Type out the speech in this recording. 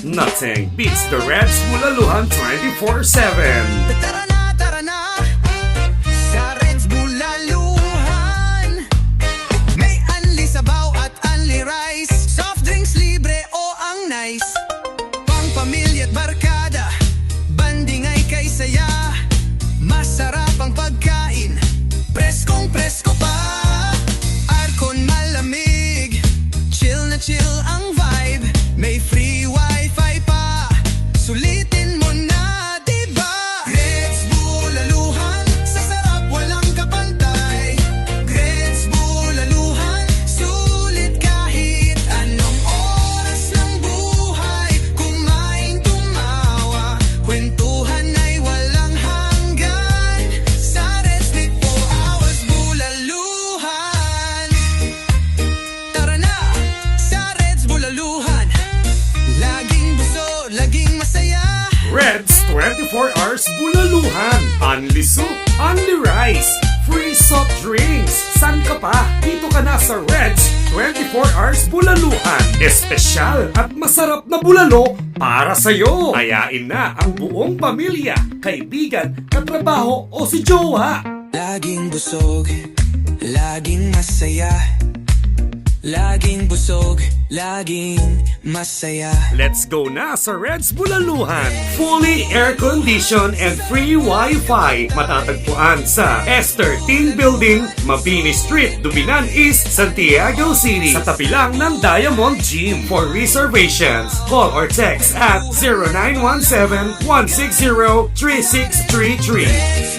Nothing beats the Reds Bulaluhan 24/7. Tara na, sa Reds Bulaluhan. May unli sabaw at unli rice, soft drinks libre o ang nice. Pang pamilya at barkada, banding ay kay saya. Masarap ang pagkain, preskong presko pa. Aircon malamig, chill na chill ang vibe. May free wifi pa, sulitin mo na, diba? Reds Bulaluhan, sa sarap walang kapantay. Reds Bulaluhan, sulit kahit anong oras ng buhay. Kumain, tumawa, kwentuhan ay walang hanggan. Sa Reds 24 hours Bulaluhan. Tara na, sa Reds Bulaluhan. Laging buso, laging masaya. Reds 24 hours Bulaluhan. Only soup, only rice, free soft drinks. San ka pa? Dito ka na sa Reds 24 hours Bulaluhan. Espesyal at masarap na bulalo para sa'yo. Ayain na ang buong pamilya, kaibigan, katrabaho o si jowa. Laging busog, laging masaya. Laging busog, laging masaya. Let's go na sa Reds Bulaluhan. Fully air-conditioned and free Wi-Fi. Matatagpuan sa S13 Building, Mabini Street, Dubinan East, Santiago City. Sa tabi lang ng Diamond Gym. For reservations, call or text at 0917-160-3633.